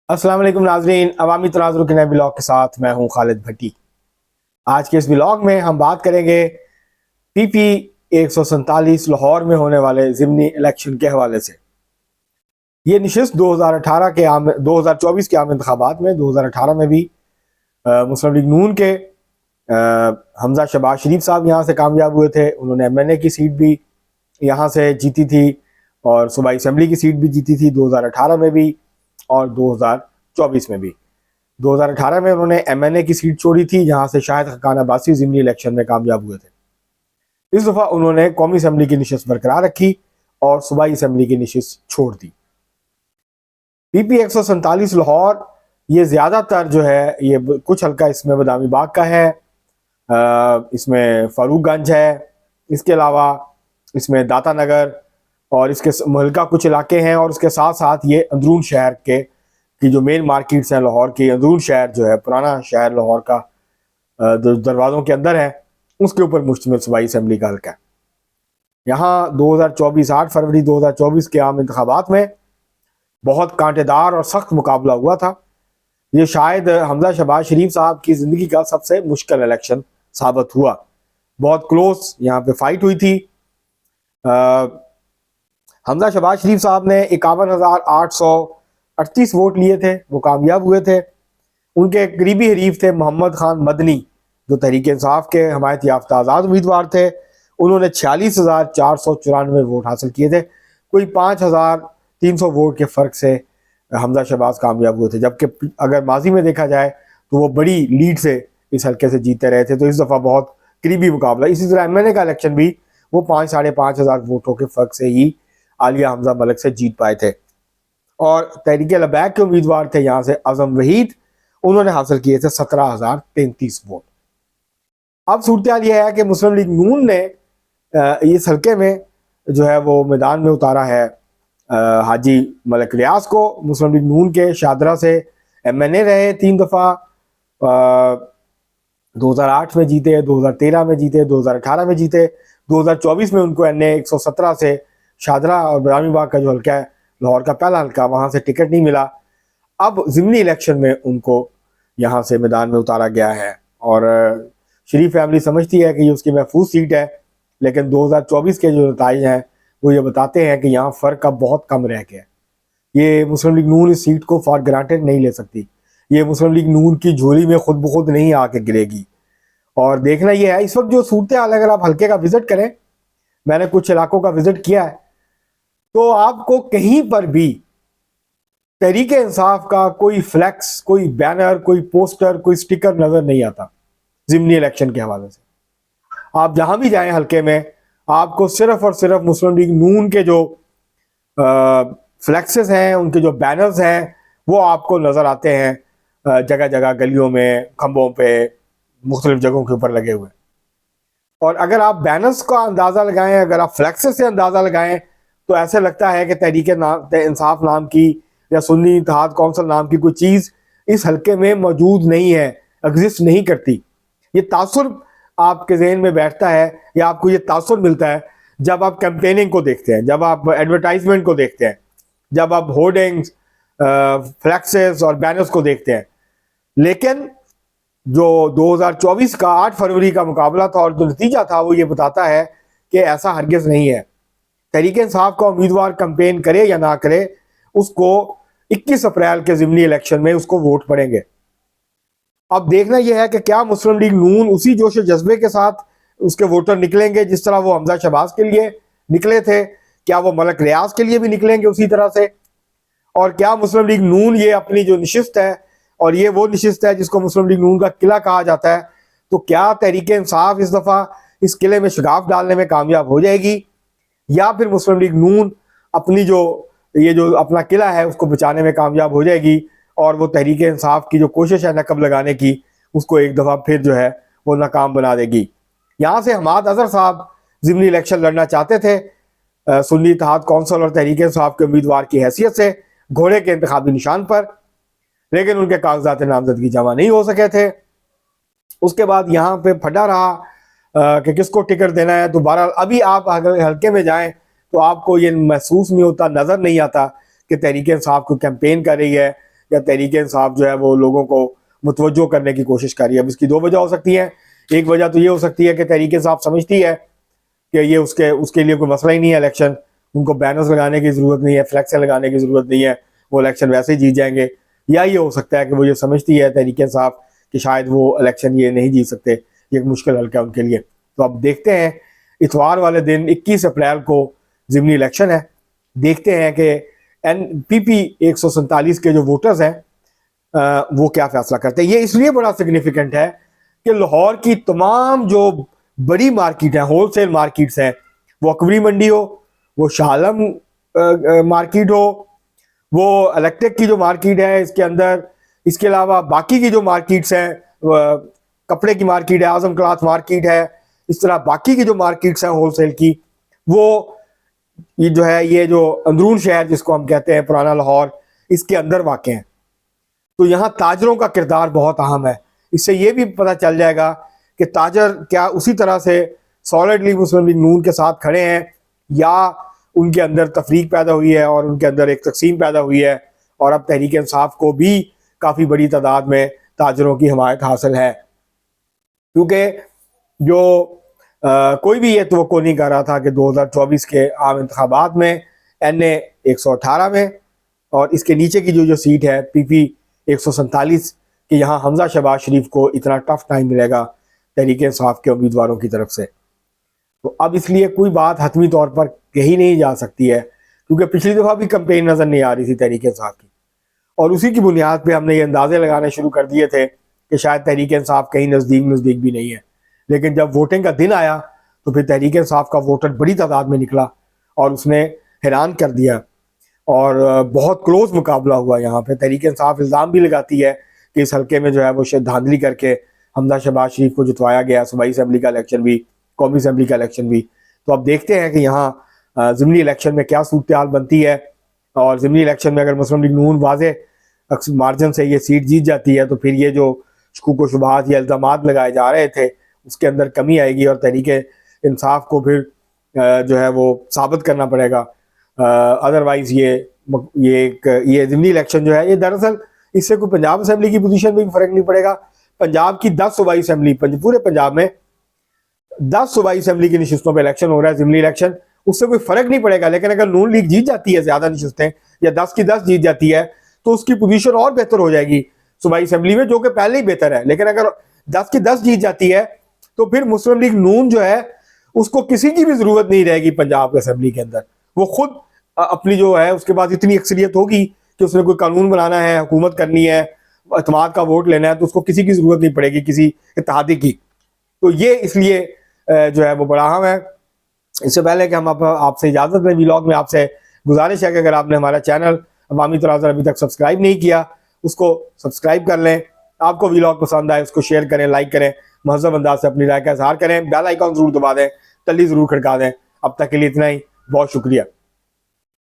अस्सलाम वालेकुम नाजरीन, अवामी तनाज़ुर के नए ब्लॉग के साथ मैं हूं खालिद भट्टी। आज के इस ब्लॉग में हम बात करेंगे पीपी 147 लाहौर में होने वाले ज़िमनी इलेक्शन के हवाले से। ये नशिस्त 2018 के 2024 के आम इंतखाबात में 2018 में भी मुस्लिम लीग नून के हमजा शहबाज शरीफ साहब यहाँ से कामयाब हुए थे। उन्होंने MNA की सीट भी यहाँ से जीती थी और सूबाई असम्बली की सीट भी जीती थी 2018 में भी और 2024 में भी। 2018 में उन्होंने MNA की सीट छोड़ी थी, जहां से शाहिद खकान अब्बासी ज़िमनी इलेक्शन में कामयाब हुए थे। इस दफ़ा उन्होंने कौमी असम्बली की नशिस्त बरकरार रखी और सूबाई असम्बली की नशिस्त छोड़ दी। PP 147 लाहौर ये ज़्यादातर जो है ये कुछ हल्का इसमें बदामी बाग का है, इसमें फारूकगंज है, इसके अलावा इसमें दाता नगर और इसके मुहल्का कुछ इलाके हैं और उसके साथ साथ ये अंदरून शहर के की जो मेन मार्केट्स हैं लाहौर की, अंदरून शहर जो है पुराना शहर लाहौर का दरवाज़ों के अंदर है, उसके ऊपर मुश्तमिल सूबाई असम्बली का हल्का है। यहाँ 2024 8 फरवरी 2024 के आम इंतखाबात में बहुत कांटेदार और सख्त मुकाबला हुआ था। ये शायद हमजा शहबाज शरीफ साहब की ज़िंदगी का सबसे मुश्किल इलेक्शन साबित हुआ। बहुत क्लोज यहाँ पे फाइट हुई थी। हमजा शहबाज शरीफ साहब ने 51,838 वोट लिए थे, वो कामयाब हुए थे। उनके करीबी हरीफ थे मोहम्मद खान मदनी, जो तहरीक इंसाफ के हमायत याफ्ता आज़ाद उम्मीदवार थे। उन्होंने 46,494 वोट हासिल किए थे। कोई 5,300 वोट के फ़र्क से हमजा शहबाज कामयाब हुए थे, जबकि अगर माजी में देखा जाए तो वो बड़ी लीड से इस हल्के से जीते रहे थे। तो इस दफ़ा बहुत करीबी मुकाबला। इसी तरह MNA का इलेक्शन भी वो 5-5,500 वोटों के फ़र्क से ही आलिया हमजा मलिक से जीत पाए थे। और तहरीक लबैक के उम्मीदवार थे यहाँ से आजम वहीद, उन्होंने हासिल किए थे 17,033 वोट। अब सूरत हाल यह है कि मुस्लिम लीग नून ने इस हल्के में जो है वो मैदान में उतारा है हाजी मलिक रियाज को। मुस्लिम लीग नून के शादरा से MNA रहे 3 दफ़ा, 2008 में जीते, 2013 में जीते, 2018 में जीते। 2024 में उनको NA 117 से शादरा और बदामी बाग का जो हल्का है लाहौर का पहला हल्का, वहाँ से टिकट नहीं मिला। अब ज़िमनी इलेक्शन में उनको यहाँ से मैदान में उतारा गया है और शरीफ फैमिली समझती है कि ये उसकी महफूज सीट है, लेकिन 2024 के जो नतीजे हैं वो ये बताते हैं कि यहाँ फ़र्क अब बहुत कम रह गया है। ये मुस्लिम लीग नून इस सीट को फॉर ग्रांटेड नहीं ले सकती। ये मुस्लिम लीग नून की झोली में खुद ब खुद नहीं आके गिरेगी। और देखना ये है इस वक्त जो सूरत हाल, अगर आप हल्के का विजिट करें, मैंने कुछ इलाकों का विजिट किया है, तो आपको कहीं पर भी तहरीक इंसाफ का कोई फ्लैक्स, कोई बैनर, कोई पोस्टर, कोई स्टिकर नजर नहीं आता। ज़िमनी इलेक्शन के हवाले से आप जहां भी जाएं हल्के में, आपको सिर्फ और सिर्फ मुस्लिम लीग नून के जो फ्लैक्सेस हैं, उनके जो बैनर्स हैं, वो आपको नजर आते हैं जगह जगह, गलियों में, खंभों पे, मुख्तलिफ जगहों के ऊपर लगे हुए। और अगर आप बैनर्स का अंदाज़ा लगाएं, अगर आप फ्लैक्सेस से अंदाज़ा लगाएं, तो ऐसे लगता है कि तहरीक इंसाफ नाम की या सुन्नी इत्तेहाद कौंसिल नाम की कोई चीज़ इस हल्के में मौजूद नहीं है, एग्जिस्ट नहीं करती। ये तासुर आपके जहन में बैठता है या आपको ये तासुर मिलता है जब आप कैंपेनिंग को देखते हैं, जब आप एडवर्टाइजमेंट को देखते हैं, जब आप होर्डिंग्स, फ्लैक्सेस और बैनर्स को देखते हैं। लेकिन जो 2024 का 8 फरवरी का मुकाबला था और जो नतीजा था वो ये बताता है कि ऐसा हरगिज़ नहीं है। तहरीक इंसाफ का उम्मीदवार कैंपेन करे या ना करे, उसको 21 अप्रैल के ज़िमनी इलेक्शन में उसको वोट पड़ेंगे। अब देखना यह है कि क्या मुस्लिम लीग नून उसी जोश जज्बे के साथ उसके वोटर निकलेंगे जिस तरह वो हमजा शहबाज के लिए निकले थे। क्या वो मलिक रियाज के लिए भी निकलेंगे उसी तरह से? और क्या मुस्लिम लीग नून ये अपनी जो नशिस्त है, और ये वो नशिस्त है जिसको मुस्लिम लीग नून का किला कहा जाता है, तो क्या तहरीक इंसाफ इस दफ़ा इस किले में शगाफ डालने में कामयाब हो जाएगी, या फिर मुस्लिम लीग नून अपनी जो अपना किला है उसको बचाने में कामयाब हो जाएगी और वो तहरीक इंसाफ की जो कोशिश है नकब लगाने की, उसको एक दफ़ा फिर जो है वो नाकाम बना देगी। यहाँ से हमाद अजहर साहब ज़िमनी इलेक्शन लड़ना चाहते थे सुन्नी इत्तेहाद कौंसिल और तहरीक इंसाफ के उम्मीदवार की हैसियत से घोड़े के इंतखाबी निशान पर, लेकिन उनके कागजात नामजदगी जमा नहीं हो सके थे। उसके बाद यहाँ पे फटा रहा कि किसको टिकट देना है। तो बहरहाल अभी आप अगर हल्के में जाएं तो आपको ये महसूस नहीं होता, नज़र नहीं आता कि तहरीक इंसाफ को कैंपेन कर रही है या तहरीक इंसाफ जो है वो लोगों को मुतवज्जो करने की कोशिश कर रही है। अब इसकी दो वजह हो सकती हैं। एक वजह तो ये हो सकती है कि तहरीक इंसाफ समझती है कि ये उसके लिए कोई मसला ही नहीं है इलेक्शन, उनको बैनर्स लगाने की ज़रूरत नहीं है, फ्लैक्सें लगाने की ज़रूरत नहीं है, वो इलेक्शन वैसे ही जीत जाएंगे। या ये हो सकता है कि वो ये समझती है तहरीक इंसाफ कि शायद वो इलेक्शन ये नहीं जीत सकते, ये एक मुश्किल हल्का है उनके लिए। तो अब देखते हैं, इतवार वाले दिन 21 अप्रैल को ज़िमनी इलेक्शन है। देखते हैं कि NPP 147 के जो वोटर्स हैं वो क्या फैसला करते हैं। ये इसलिए बड़ा सिग्निफिकेंट है कि लाहौर की तमाम जो बड़ी मार्केट है, होलसेल मार्केट्स हैं, वो अकबरी मंडी हो, वो शाह आलम मार्केट हो, वो इलेक्ट्रिक की जो मार्केट है इसके अंदर, इसके अलावा बाकी की जो मार्केट्स हैं, कपड़े की मार्केट है, आजम क्लॉथ मार्केट है, इस तरह बाकी की जो मार्केट्स हैं होलसेल की, वो ये जो है, ये जो अंदरून शहर जिसको हम कहते हैं पुराना लाहौर, इसके अंदर वाक़ हैं। तो यहाँ ताजरों का किरदार बहुत अहम है। इससे ये भी पता चल जाएगा कि ताजर क्या उसी तरह से सॉलिडली मुस्लिम लीग नून के साथ खड़े हैं या उनके अंदर तफरीक पैदा हुई है और उनके अंदर एक तकसीम पैदा हुई है और अब तहरीक इंसाफ को भी काफ़ी बड़ी तादाद में ताजरों की हमायत हासिल है। क्योंकि जो कोई भी ये तवक्को नहीं कर रहा था कि 2024 के आम इंतखाबात में NA 118 में और इसके नीचे की जो सीट है PP 147 कि यहाँ हमजा शहबाज शरीफ को इतना टफ टाइम मिलेगा तहरीक इंसाफ के उम्मीदवारों की तरफ से। तो अब इसलिए कोई बात हतमी तौर पर कही नहीं जा सकती है, क्योंकि पिछली दफ़ा भी कंपेन नज़र नहीं आ रही थी तहरीक इंसाफ की, और उसी की बुनियाद पे हमने ये अंदाजे लगाने शुरू कर दिए थे कि शायद तहरीक इंसाफ कहीं नज़दीक भी नहीं है। लेकिन जब वोटिंग का दिन आया तो फिर तहरीक इंसाफ का वोटर बड़ी तादाद में निकला और उसने हैरान कर दिया और बहुत क्लोज मुकाबला हुआ। यहाँ पे तहरीक इंसाफ इल्ज़ाम भी लगाती है कि इस हल्के में जो है वो धांधली करके हमजा शहबाज शरीफ को जितवाया गया, सूबाई असम्बली का इलेक्शन भी, कौमी असम्बली का इलेक्शन भी। तो अब देखते हैं कि यहाँ ज़िमनी इलेक्शन में क्या सूरत हाल बनती है, और ज़िमनी इलेक्शन में अगर मुस्लिम लीग नून वाज़े मार्जिन से ये सीट जीत जाती है तो फिर ये जो शकूक व शुबहात या इल्ज़ामात लगाए जा रहे थे उसके अंदर कमी आएगी और तहरीक इंसाफ को फिर जो है वो साबित करना पड़ेगा। अदरवाइज़ ये ज़िमनी इलेक्शन जो है ये दरअसल इससे कोई पंजाब असम्बली की पोजीशन में भी फ़र्क नहीं पड़ेगा। पंजाब की 10 सूबाई असम्बली, पूरे पंजाब में 10 सूबाई असम्बली की नशिस्तों पर इलेक्शन हो रहा है, ज़िमनी इलेक्शन, उससे कोई फ़र्क नहीं पड़ेगा। लेकिन अगर नून लीग जीत जाती है ज़्यादा नशिस्तें या 10 की 10 जीत जाती है तो उसकी पोजीशन और बेहतर हो जाएगी सूबाई असम्बली में, जो कि पहले ही बेहतर है। लेकिन अगर 10 की 10 जीत जाती है तो फिर मुस्लिम लीग नून जो है उसको किसी की भी ज़रूरत नहीं रहेगी पंजाब असम्बली के अंदर। वो खुद अपनी जो है उसके बाद इतनी अक्सरियत होगी कि उसने कोई कानून बनाना है, हुकूमत करनी है, एतमाद का वोट लेना है, तो उसको किसी की ज़रूरत नहीं पड़ेगी किसी इत्तेहादी की। तो ये इसलिए जो है वो बड़ा अहम है। इससे पहले कि हम आपसे इजाज़त लें, व्लॉग में आपसे गुजारिश है कि अगर आपने हमारा चैनल अवामी तनाज़ुर अभी तक सब्सक्राइब नहीं किया उसको सब्सक्राइब कर लें। आपको व्लॉग पसंद आए उसको शेयर करें, लाइक करें, महज़ब अंदाज से अपनी राय का इज़हार करें, बेल आइकॉन ज़रूर दबा दें, तल्ली ज़रूर खड़का दें। अब तक के लिए इतना ही, बहुत शुक्रिया।